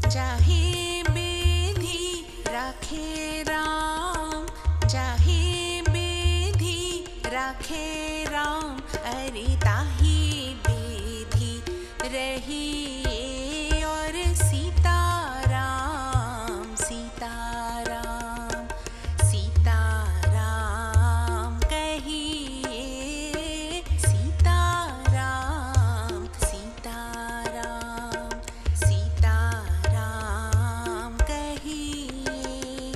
जाहे बेधी राखे राम, जाहे बेधी राखे राम, अरे ताही बेधी रही और सीताराम, सीताराम, सीताराम कहिए, सीताराम, सीताराम, सीताराम कहिए।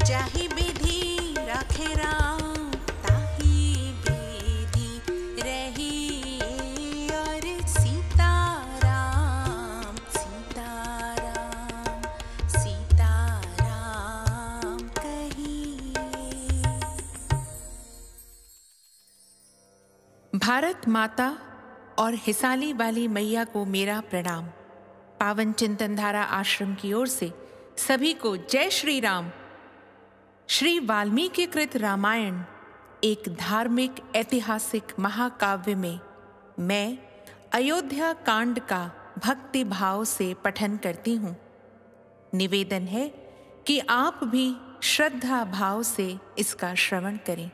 जाहि विधि राखे राम, ताहि विधि रही और सीताराम, सीताराम, सीताराम कहिए। भारत माता और हिसाली वाली मैया को मेरा प्रणाम। पावन चिंतन धारा आश्रम की ओर से सभी को जय श्री राम। श्री वाल्मीकि कृत रामायण एक धार्मिक ऐतिहासिक महाकाव्य में मैं अयोध्या कांड का भक्ति भाव से पठन करती हूँ। निवेदन है कि आप भी श्रद्धा भाव से इसका श्रवण करें।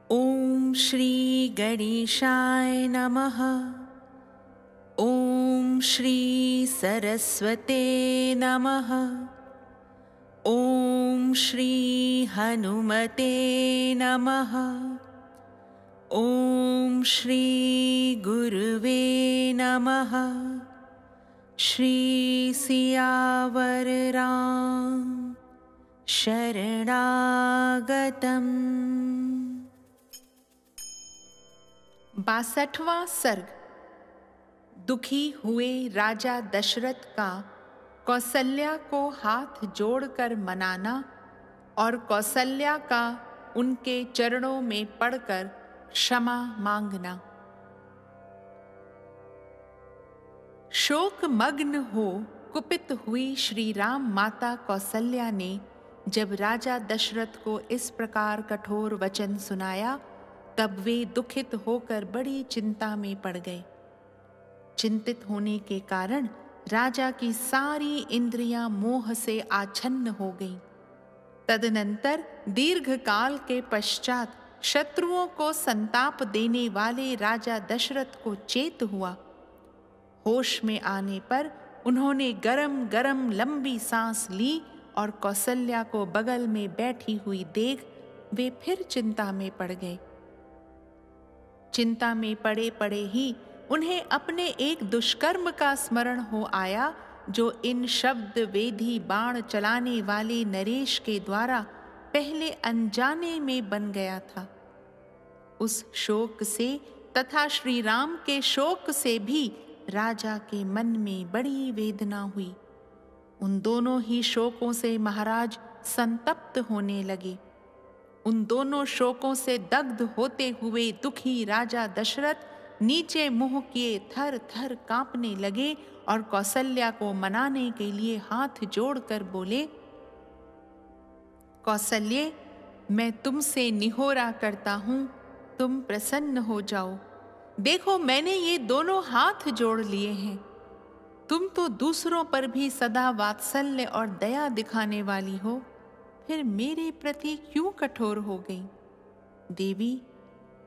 ओम श्री गणेशाय नमः। ओम श्री सरस्वते नमः। ओम श्री हनुमते नमः। ओम श्री गुरुवे नमः। श्री सियावर राम शरणागतम्। 62वां सर्ग। दुखी हुए राजा दशरथ का कौसल्या को हाथ जोड़कर मनाना और कौसल्या का उनके चरणों में पड़कर क्षमा मांगना। शोक मग्न हो कुपित हुई श्री राम माता कौसल्या ने जब राजा दशरथ को इस प्रकार कठोर वचन सुनाया, तब वे दुखित होकर बड़ी चिंता में पड़ गए। चिंतित होने के कारण राजा की सारी इंद्रियां मोह से आच्छन्न हो गईं। तदनंतर दीर्घ काल के पश्चात शत्रुओं को संताप देने वाले राजा दशरथ को चेत हुआ। होश में आने पर उन्होंने गरम गरम लंबी सांस ली और कौसल्या को बगल में बैठी हुई देख वे फिर चिंता में पड़ गए। चिंता में पड़े पड़े ही उन्हें अपने एक दुष्कर्म का स्मरण हो आया, जो इन शब्द वेधी बाण चलाने वाले नरेश के द्वारा पहले अनजाने में बन गया था। उस शोक से तथा श्री राम के शोक से भी राजा के मन में बड़ी वेदना हुई। उन दोनों ही शोकों से महाराज संतप्त होने लगे। उन दोनों शोकों से दग्ध होते हुए दुखी राजा दशरथ नीचे मुंह किए थर थर कांपने लगे और कौसल्या को मनाने के लिए हाथ जोड़कर बोले, कौसल्ये, मैं तुमसे निहोरा करता हूं, तुम प्रसन्न हो जाओ। देखो, मैंने ये दोनों हाथ जोड़ लिए हैं। तुम तो दूसरों पर भी सदा वात्सल्य और दया दिखाने वाली हो, फिर मेरे प्रति क्यों कठोर हो गई? देवी,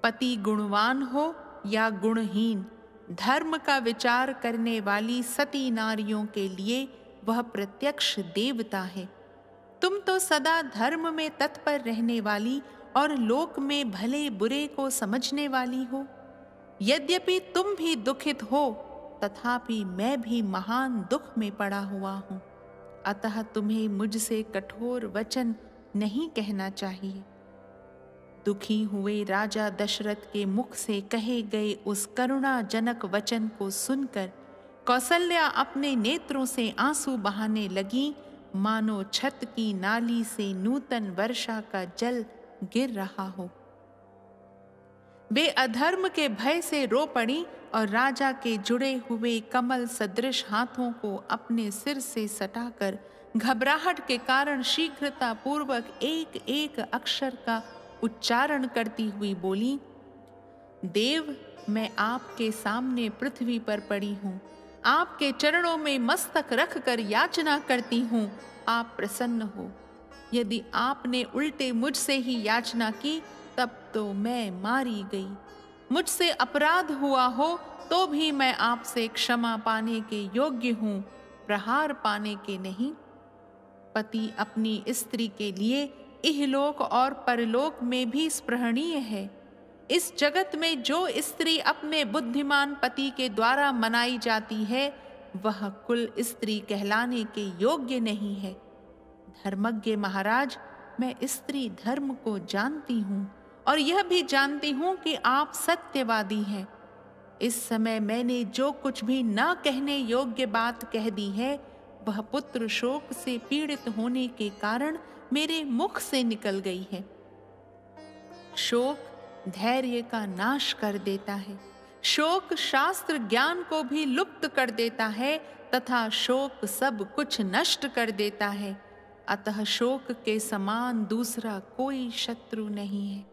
पति गुणवान हो या गुणहीन, धर्म का विचार करने वाली सती नारियों के लिए वह प्रत्यक्ष देवता है। तुम तो सदा धर्म में तत्पर रहने वाली और लोक में भले बुरे को समझने वाली हो। यद्यपि तुम भी दुखित हो, तथापि मैं भी महान दुख में पड़ा हुआ हूं। अतः तुम्हें मुझसे कठोर वचन नहीं कहना चाहिए। दुखी हुए राजा दशरथ के मुख से कहे गए उस करुणाजनक वचन को सुनकर कौसल्या अपने नेत्रों से आंसू बहाने लगी, मानो छत की नाली से नूतन वर्षा का जल गिर रहा हो। वे अधर्म के भय से रो पड़ी और राजा के जुड़े हुए कमल सदृश हाथों को अपने सिर से सटाकर घबराहट के कारण शीघ्रता पूर्वक एक एक अक्षर का उच्चारण करती हुई बोली, देव, मैं आपके सामने पृथ्वी पर पड़ी हूँ। आपके चरणों में मस्तक रखकर याचना करती हूँ, आप प्रसन्न हो। यदि आपने उल्टे मुझसे ही याचना की तब तो मैं मारी गई। मुझसे अपराध हुआ हो तो भी मैं आपसे क्षमा पाने के योग्य हूँ, प्रहार पाने के नहीं। पति अपनी स्त्री के लिए इहलोक और परलोक में भी स्पृहणीय है। इस जगत में जो स्त्री अपने बुद्धिमान पति के द्वारा मनाई जाती है वह कुल स्त्री कहलाने के योग्य नहीं है। धर्मज्ञ महाराज, मैं स्त्री धर्म को जानती हूँ और यह भी जानती हूँ कि आप सत्यवादी हैं। इस समय मैंने जो कुछ भी न कहने योग्य बात कह दी है वह पुत्र शोक से पीड़ित होने के कारण मेरे मुख से निकल गई है। शोक धैर्य का नाश कर देता है, शोक शास्त्र ज्ञान को भी लुप्त कर देता है तथा शोक सब कुछ नष्ट कर देता है। अतः शोक के समान दूसरा कोई शत्रु नहीं है।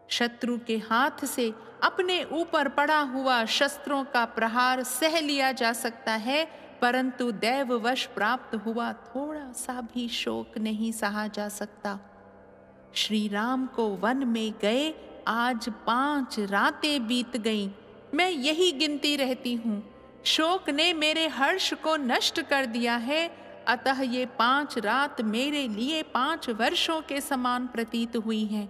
शत्रु के हाथ से अपने ऊपर पड़ा हुआ शस्त्रों का प्रहार सह लिया जा सकता है, परंतु दैववश प्राप्त हुआ थोड़ा सा भी शोक नहीं सहा जा सकता। श्री राम को वन में गए आज 5 रातें बीत गईं। मैं यही गिनती रहती हूँ। शोक ने मेरे हर्ष को नष्ट कर दिया है, अतः ये 5 रात मेरे लिए 5 वर्षों के समान प्रतीत हुई हैं।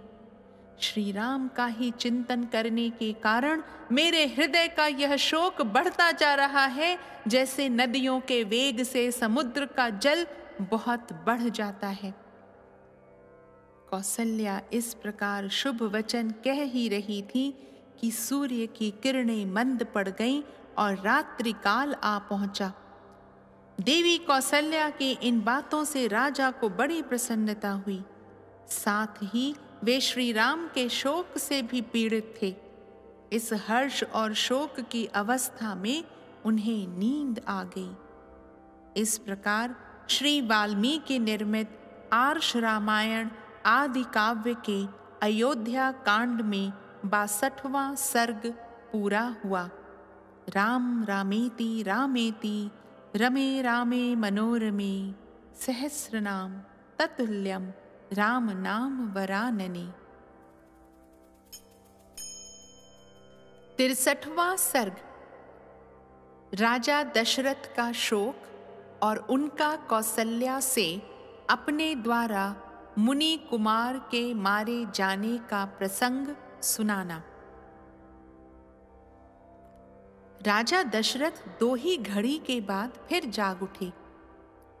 श्री राम का ही चिंतन करने के कारण मेरे हृदय का यह शोक बढ़ता जा रहा है, जैसे नदियों के वेग से समुद्र का जल बहुत बढ़ जाता है। कौसल्या इस प्रकार शुभ वचन कह ही रही थी कि सूर्य की किरणें मंद पड़ गईं और रात्रि काल आ पहुंचा। देवी कौसल्या की इन बातों से राजा को बड़ी प्रसन्नता हुई। साथ ही वे श्री राम के शोक से भी पीड़ित थे। इस हर्ष और शोक की अवस्था में उन्हें नींद आ गई। इस प्रकार श्री वाल्मीकि निर्मित आर्ष रामायण आदि काव्य के अयोध्या कांड में 62वां सर्ग पूरा हुआ। राम रामेति रामेति रमे रामे मनोरमे सहस्रनाम ततुल्यम राम नाम वरानने। 63वां सर्ग राजा दशरथ का शोक और उनका कौसल्या से अपने द्वारा मुनि कुमार के मारे जाने का प्रसंग सुनाना। राजा दशरथ 2 ही घड़ी के बाद फिर जाग उठे।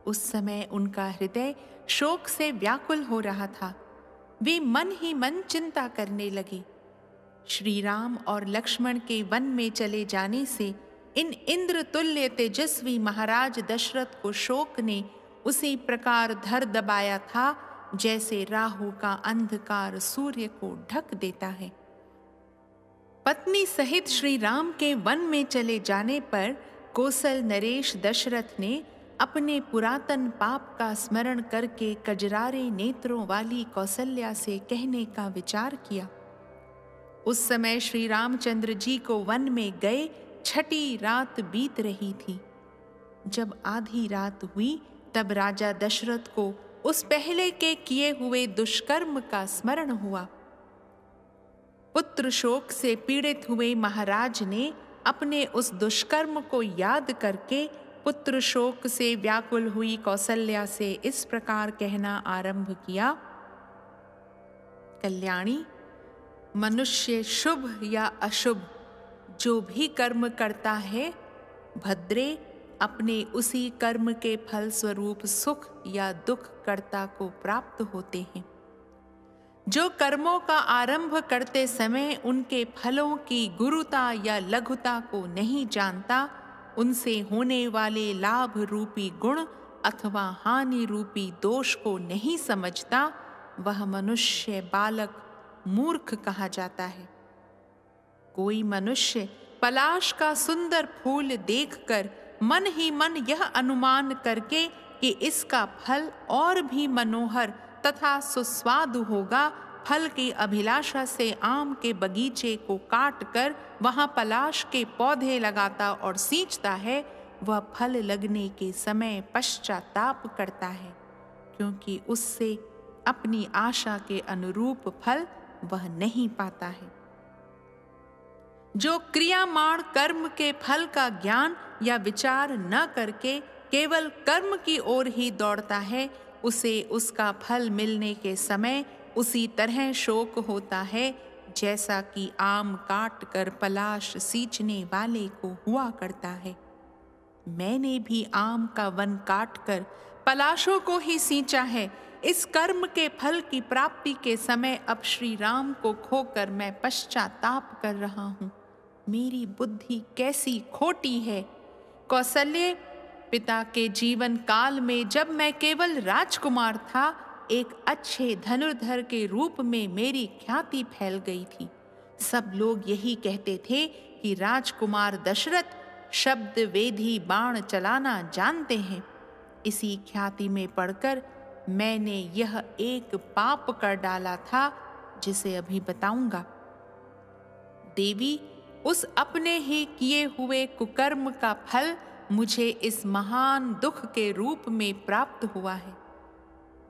उस समय उनका हृदय शोक से व्याकुल हो रहा था। वे मन ही मन चिंता करने लगे। श्री राम और लक्ष्मण के वन में चले जाने से इन इंद्र तुल्य तेजस्वी महाराज दशरथ को शोक ने उसी प्रकार धर दबाया था जैसे राहु का अंधकार सूर्य को ढक देता है। पत्नी सहित श्री राम के वन में चले जाने पर कौशल नरेश दशरथ ने अपने पुरातन पाप का स्मरण करके कजरारे नेत्रों वाली कौसल्या से कहने का विचार किया। उस समय श्री रामचंद्र जी को वन में गए 6ठी रात बीत रही थी। जब आधी रात हुई तब राजा दशरथ को उस पहले के किए हुए दुष्कर्म का स्मरण हुआ। पुत्र शोक से पीड़ित हुए महाराज ने अपने उस दुष्कर्म को याद करके पुत्र शोक से व्याकुल हुई कौसल्या से इस प्रकार कहना आरंभ किया। कल्याणी, मनुष्य शुभ या अशुभ जो भी कर्म करता है, भद्रे अपने उसी कर्म के फल स्वरूप सुख या दुख कर्ता को प्राप्त होते हैं। जो कर्मों का आरंभ करते समय उनके फलों की गुरुता या लघुता को नहीं जानता, उनसे होने वाले लाभ रूपी गुण अथवा हानि रूपी दोष को नहीं समझता, वह मनुष्य बालक मूर्ख कहा जाता है। कोई मनुष्य पलाश का सुंदर फूल देखकर मन ही मन यह अनुमान करके कि इसका फल और भी मनोहर तथा सुस्वादु होगा, फल की अभिलाषा से आम के बगीचे को काट कर वहां पलाश के पौधे लगाता और सींचता है, वह फल लगने के समय पश्चाताप करता है, क्योंकि उससे अपनी आशा के अनुरूप फल वह नहीं पाता है। जो क्रियामाण कर्म के फल का ज्ञान या विचार न करके केवल कर्म की ओर ही दौड़ता है, उसे उसका फल मिलने के समय उसी तरह शोक होता है जैसा कि आम काट कर पलाश सींचने वाले को हुआ करता है। मैंने भी आम का वन काट कर पलाशों को ही सींचा है। इस कर्म के फल की प्राप्ति के समय अब श्री राम को खोकर मैं पश्चाताप कर रहा हूँ। मेरी बुद्धि कैसी खोटी है। कौशल्य पिता के जीवन काल में जब मैं केवल राजकुमार था, एक अच्छे धनुर्धर के रूप में मेरी ख्याति फैल गई थी। सब लोग यही कहते थे कि राजकुमार दशरथ शब्द वेधी बाण चलाना जानते हैं। इसी ख्याति में पढ़कर मैंने यह एक पाप कर डाला था, जिसे अभी बताऊंगा। देवी, उस अपने ही किए हुए कुकर्म का फल मुझे इस महान दुख के रूप में प्राप्त हुआ है।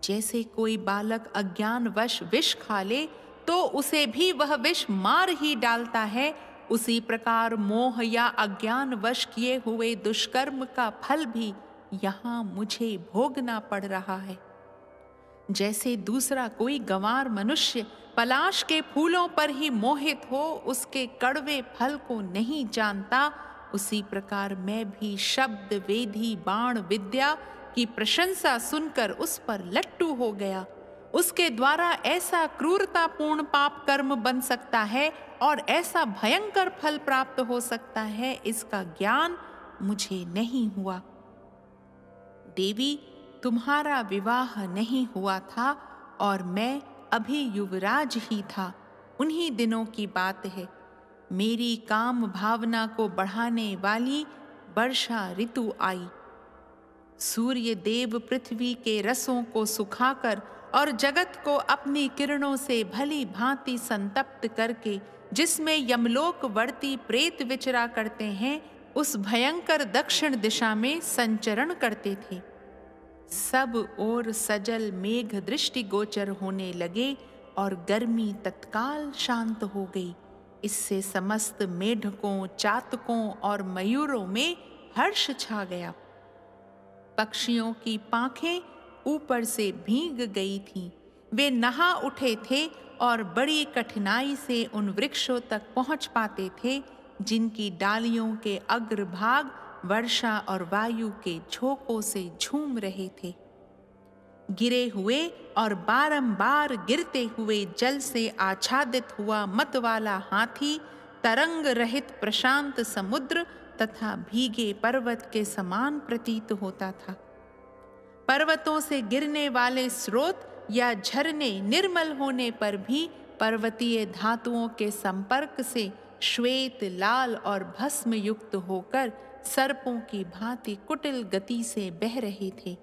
जैसे कोई बालक अज्ञानवश विष खा ले तो उसे भी वह विष मार ही डालता है, उसी प्रकार मोह या अज्ञानवश किए हुए दुष्कर्म का फल भी यहाँ मुझे भोगना पड़ रहा है। जैसे दूसरा कोई गंवार मनुष्य पलाश के फूलों पर ही मोहित हो उसके कड़वे फल को नहीं जानता, उसी प्रकार मैं भी शब्द वेधी बाण विद्या की प्रशंसा सुनकर उस पर लट्टू हो गया। उसके द्वारा ऐसा क्रूरतापूर्ण पाप कर्म बन सकता है और ऐसा भयंकर फल प्राप्त हो सकता है, इसका ज्ञान मुझे नहीं हुआ। देवी, तुम्हारा विवाह नहीं हुआ था और मैं अभी युवराज ही था। उन्हीं दिनों की बात है। मेरी काम भावना को बढ़ाने वाली वर्षा ऋतु आई। सूर्य देव पृथ्वी के रसों को सुखाकर और जगत को अपनी किरणों से भली भांति संतप्त करके, जिसमें यमलोक वर्ती प्रेत विचरा करते हैं, उस भयंकर दक्षिण दिशा में संचरण करते थे। सब ओर सजल मेघ दृष्टि गोचर होने लगे और गर्मी तत्काल शांत हो गई। इससे समस्त मेढकों, चातकों और मयूरों में हर्ष छा गया। पक्षियों की पाखें ऊपर से भीग गई थीं। वे नहा उठे थे और बड़ी कठिनाई से उन वृक्षों तक पहुंच पाते थे जिनकी डालियों के अग्रभाग वर्षा और वायु के झोंकों से झूम रहे थे। गिरे हुए और बारंबार गिरते हुए जल से आच्छादित हुआ मतवाला हाथी, तरंग रहित प्रशांत समुद्र तथा भीगे पर्वत के समान प्रतीत होता था। पर्वतों से गिरने वाले स्रोत या झरने निर्मल होने पर भी पर्वतीय धातुओं के संपर्क से श्वेत, लाल और भस्म युक्त होकर सर्पों की भांति कुटिल गति से बह रहे थे।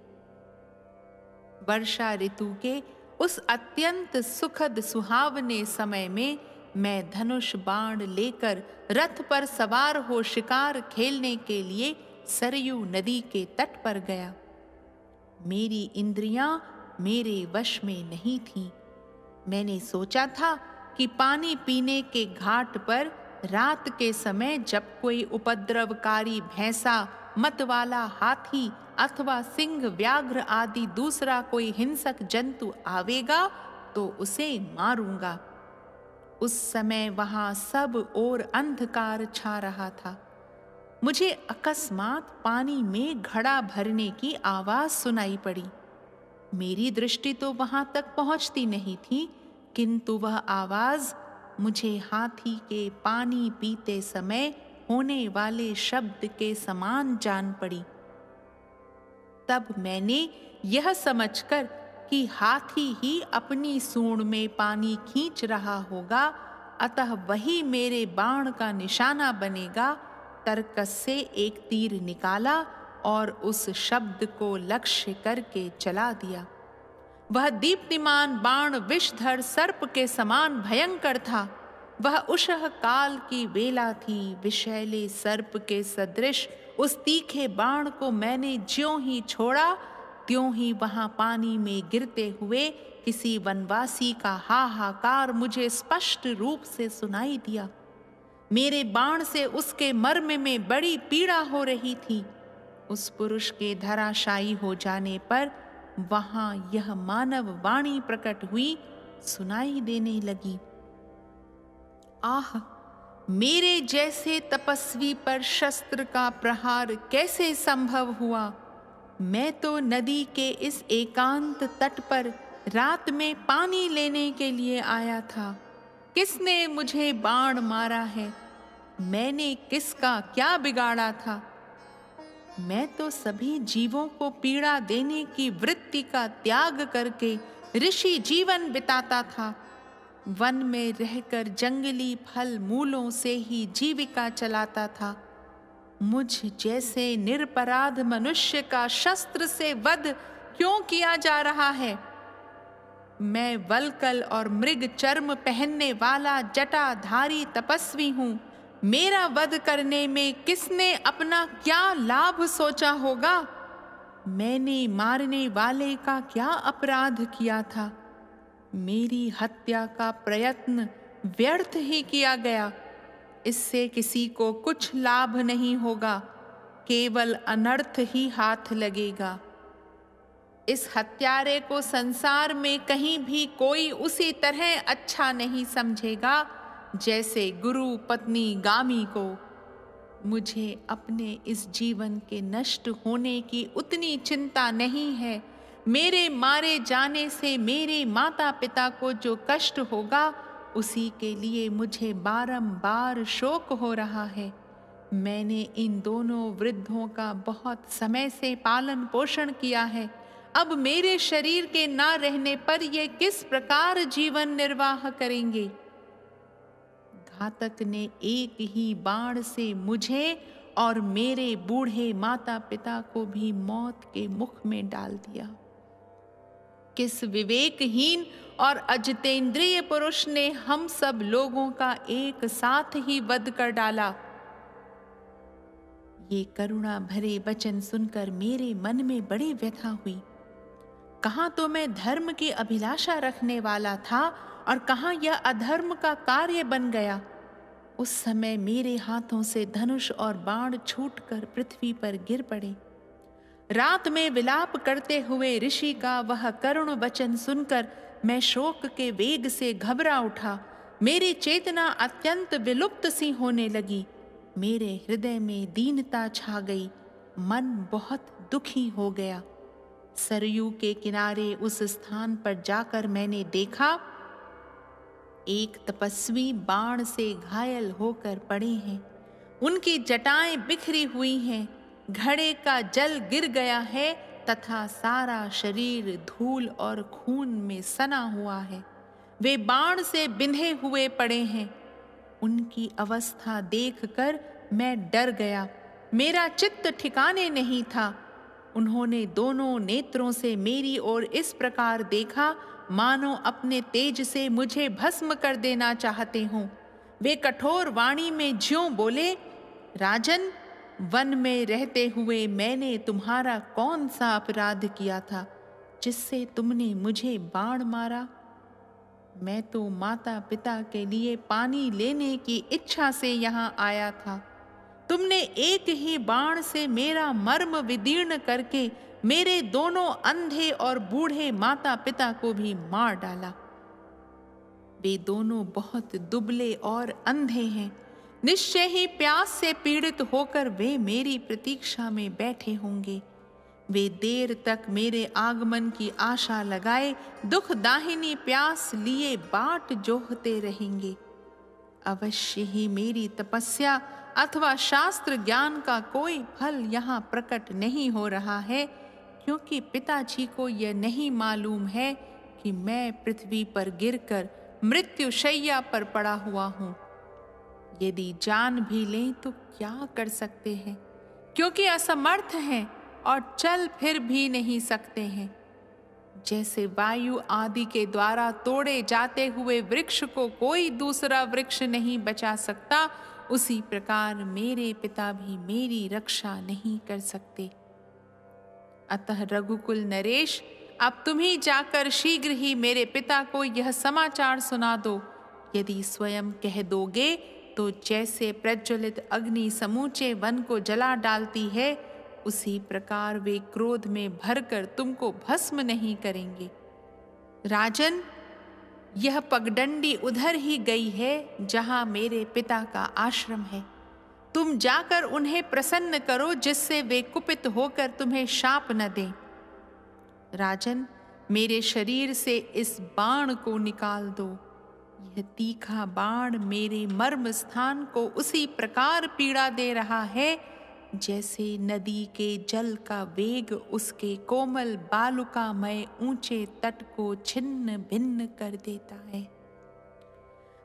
वर्षा ऋतु के उस अत्यंत सुखद सुहावने समय में मैं धनुष बाण लेकर रथ पर सवार हो शिकार खेलने के लिए सरयू नदी के तट पर गया। मेरी इंद्रियां मेरे वश में नहीं थीं। मैंने सोचा था कि पानी पीने के घाट पर रात के समय जब कोई उपद्रवकारी भैंसा, मतवाला हाथी अथवा सिंह, व्याघ्र आदि दूसरा कोई हिंसक जंतु आवेगा तो उसे मारूंगा। उस समय वहां सब ओर अंधकार छा रहा था। मुझे अकस्मात पानी में घड़ा भरने की आवाज सुनाई पड़ी। मेरी दृष्टि तो वहां तक पहुंचती नहीं थी, किंतु वह आवाज मुझे हाथी के पानी पीते समय होने वाले शब्द के समान जान पड़ी। तब मैंने यह समझकर कि हाथी ही अपनी सूंड में पानी खींच रहा होगा, अतः वही मेरे बाण का निशाना बनेगा, तरकस से एक तीर निकाला और उस शब्द को लक्ष्य करके चला दिया। वह दीप्तिमान बाण विषधर सर्प के समान भयंकर था। वह उषः काल की वेला थी। विषैले सर्प के सदृश उस तीखे बाण को मैंने ज्यों ही छोड़ा, त्यों ही वहां पानी में गिरते हुए किसी वनवासी का हाहाकार मुझे स्पष्ट रूप से सुनाई दिया। मेरे बाण से उसके मर्म में बड़ी पीड़ा हो रही थी। उस पुरुष के धराशायी हो जाने पर वहां यह मानव वाणी प्रकट हुई, सुनाई देने लगी। आह, मेरे जैसे तपस्वी पर शस्त्र का प्रहार कैसे संभव हुआ? मैं तो नदी के इस एकांत तट पर रात में पानी लेने के लिए आया था। किसने मुझे बाण मारा है? मैंने किसका क्या बिगाड़ा था? मैं तो सभी जीवों को पीड़ा देने की वृत्ति का त्याग करके ऋषि जीवन बिताता था। वन में रहकर जंगली फल मूलों से ही जीविका चलाता था। मुझ जैसे निरपराध मनुष्य का शस्त्र से वध क्यों किया जा रहा है? मैं वल्कल और मृग चर्म पहनने वाला जटाधारी तपस्वी हूँ। मेरा वध करने में किसने अपना क्या लाभ सोचा होगा? मैंने मारने वाले का क्या अपराध किया था? मेरी हत्या का प्रयत्न व्यर्थ ही किया गया। इससे किसी को कुछ लाभ नहीं होगा, केवल अनर्थ ही हाथ लगेगा। इस हत्यारे को संसार में कहीं भी कोई उसी तरह अच्छा नहीं समझेगा जैसे गुरु पत्नी गामी को। मुझे अपने इस जीवन के नष्ट होने की उतनी चिंता नहीं है। मेरे मारे जाने से मेरे माता पिता को जो कष्ट होगा, उसी के लिए मुझे बारंबार शोक हो रहा है। मैंने इन दोनों वृद्धों का बहुत समय से पालन पोषण किया है। अब मेरे शरीर के ना रहने पर ये किस प्रकार जीवन निर्वाह करेंगे? घातक ने एक ही बाण से मुझे और मेरे बूढ़े माता पिता को भी मौत के मुख में डाल दिया। किस विवेकहीन और अजितेंद्रिय पुरुष ने हम सब लोगों का एक साथ ही वध कर डाला? ये करुणा भरे वचन सुनकर मेरे मन में बड़ी व्यथा हुई। कहाँ तो मैं धर्म की अभिलाषा रखने वाला था और कहाँ यह अधर्म का कार्य बन गया। उस समय मेरे हाथों से धनुष और बाण छूटकर पृथ्वी पर गिर पड़े। रात में विलाप करते हुए ऋषि का वह करुण वचन सुनकर मैं शोक के वेग से घबरा उठा। मेरी चेतना अत्यंत विलुप्त सी होने लगी। मेरे हृदय में दीनता छा गई। मन बहुत दुखी हो गया। सरयू के किनारे उस स्थान पर जाकर मैंने देखा, एक तपस्वी बाण से घायल होकर पड़े हैं। उनकी जटाएं बिखरी हुई हैं। घड़े का जल गिर गया है तथा सारा शरीर धूल और खून में सना हुआ है। वे बाण से बिंधे हुए पड़े हैं। उनकी अवस्था देखकर मैं डर गया। मेरा चित्त ठिकाने नहीं था। उन्होंने दोनों नेत्रों से मेरी ओर इस प्रकार देखा मानो अपने तेज से मुझे भस्म कर देना चाहते हों। वे कठोर वाणी में ज्यों बोले, राजन, वन में रहते हुए मैंने तुम्हारा कौन सा अपराध किया था जिससे तुमने मुझे बाण मारा? मैं तो माता पिता के लिए पानी लेने की इच्छा से यहाँ आया था। तुमने एक ही बाण से मेरा मर्म विदीर्ण करके मेरे दोनों अंधे और बूढ़े माता पिता को भी मार डाला। वे दोनों बहुत दुबले और अंधे हैं। निश्चय ही प्यास से पीड़ित होकर वे मेरी प्रतीक्षा में बैठे होंगे। वे देर तक मेरे आगमन की आशा लगाए दुख दाहिनी प्यास लिए बाट जोहते रहेंगे। अवश्य ही मेरी तपस्या अथवा शास्त्र ज्ञान का कोई फल यहाँ प्रकट नहीं हो रहा है, क्योंकि पिताजी को यह नहीं मालूम है कि मैं पृथ्वी पर गिरकर मृत्युशैया पर पड़ा हुआ हूँ। यदि जान भी लें तो क्या कर सकते हैं, क्योंकि असमर्थ हैं और चल फिर भी नहीं सकते हैं। जैसे वायु आदि के द्वारा तोड़े जाते हुए वृक्ष को कोई दूसरा वृक्ष नहीं बचा सकता, उसी प्रकार मेरे पिता भी मेरी रक्षा नहीं कर सकते। अतः रघुकुल नरेश, अब तुम ही जाकर शीघ्र ही मेरे पिता को यह समाचार सुना दो। यदि स्वयं कह दोगे तो जैसे प्रज्वलित अग्नि समूचे वन को जला डालती है, उसी प्रकार वे क्रोध में भरकर तुमको भस्म नहीं करेंगे। राजन, यह पगडंडी उधर ही गई है जहां मेरे पिता का आश्रम है। तुम जाकर उन्हें प्रसन्न करो, जिससे वे कुपित होकर तुम्हें शाप न दें। राजन, मेरे शरीर से इस बाण को निकाल दो। यह तीखा बाण मेरे मर्म स्थान को उसी प्रकार पीड़ा दे रहा है जैसे नदी के जल का वेग उसके कोमल बालुकामय ऊंचे तट को छिन्न भिन्न कर देता है।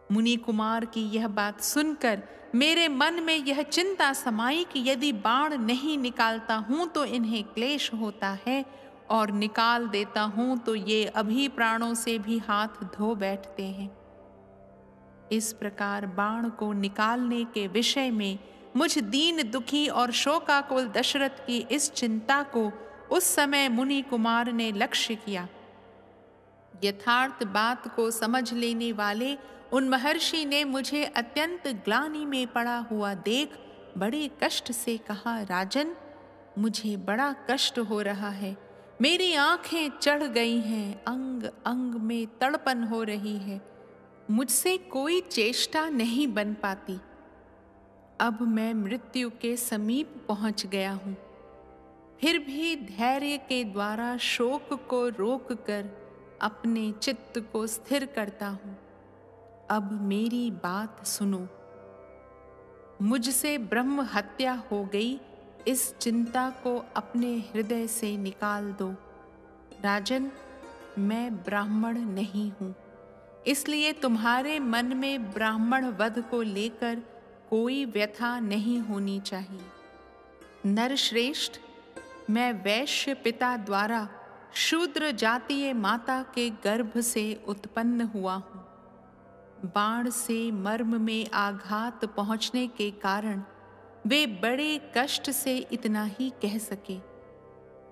मुनि कुमार की यह बात सुनकर मेरे मन में यह चिंता समाई कि यदि बाण नहीं निकालता हूं तो इन्हें क्लेश होता है, और निकाल देता हूं तो ये अभी प्राणों से भी हाथ धो बैठते हैं। इस प्रकार बाण को निकालने के विषय में मुझ दीन दुखी और शोकाकुल दशरथ की इस चिंता को उस समय मुनि कुमार ने लक्ष्य किया। यथार्थ बात को समझ लेने वाले उन महर्षि ने मुझे अत्यंत ग्लानि में पड़ा हुआ देख बड़े कष्ट से कहा, राजन, मुझे बड़ा कष्ट हो रहा है। मेरी आंखें चढ़ गई हैं, अंग अंग में तड़पन हो रही है, मुझसे कोई चेष्टा नहीं बन पाती। अब मैं मृत्यु के समीप पहुंच गया हूं, फिर भी धैर्य के द्वारा शोक को रोककर अपने चित्त को स्थिर करता हूं। अब मेरी बात सुनो। मुझसे ब्रह्म हत्या हो गई, इस चिंता को अपने हृदय से निकाल दो। राजन, मैं ब्राह्मण नहीं हूं, इसलिए तुम्हारे मन में ब्राह्मण वध को लेकर कोई व्यथा नहीं होनी चाहिए। नरश्रेष्ठ, मैं वैश्य पिता द्वारा शूद्र जातीय माता के गर्भ से उत्पन्न हुआ हूं। बाण से मर्म में आघात पहुंचने के कारण वे बड़े कष्ट से इतना ही कह सके।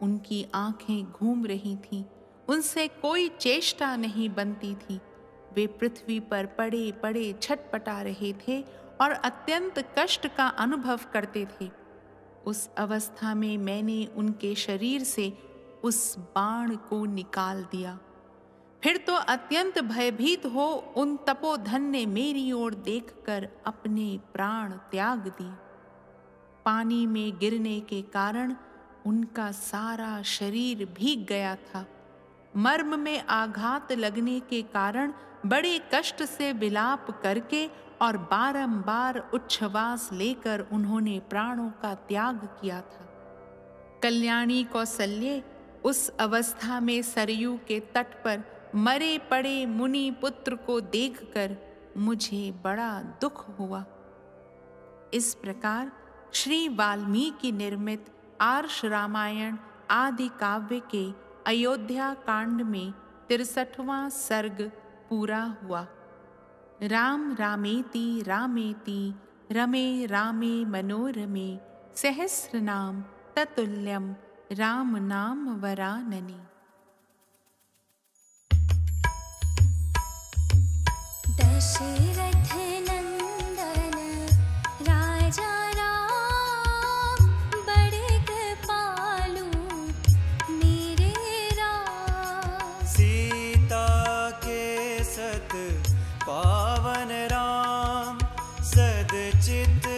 उनकी आंखें घूम रही थीं, उनसे कोई चेष्टा नहीं बनती थी। वे पृथ्वी पर पड़े पड़े छटपटा रहे थे और अत्यंत कष्ट का अनुभव करते थे। उस अवस्था में मैंने उनके शरीर से उस बाण को निकाल दिया। फिर तो अत्यंत भयभीत हो उन तपोधन ने मेरी ओर देखकर अपने प्राण त्याग दिए। पानी में गिरने के कारण उनका सारा शरीर भीग गया था। मर्म में आघात लगने के कारण बड़े कष्ट से विलाप करके और बारंबार उच्छ्वास लेकर उन्होंने प्राणों का त्याग किया था। कल्याणी कौसल्य उस अवस्था में सरयू के तट पर मरे पड़े मुनि पुत्र को देखकर मुझे बड़ा दुख हुआ। इस प्रकार श्री वाल्मीकि निर्मित आर्ष रामायण आदि काव्य के अयोध्या कांड में 63वां सर्ग पूरा हुआ। राम रामेति रामेति रमे रामे मनोरमे सहस्रनाम ततुल्यम राम नाम वरानने। दशरथ नंदन राजा राम, बड़े कृपालु मेरे राम। सीता के सत पावन राम, सदचित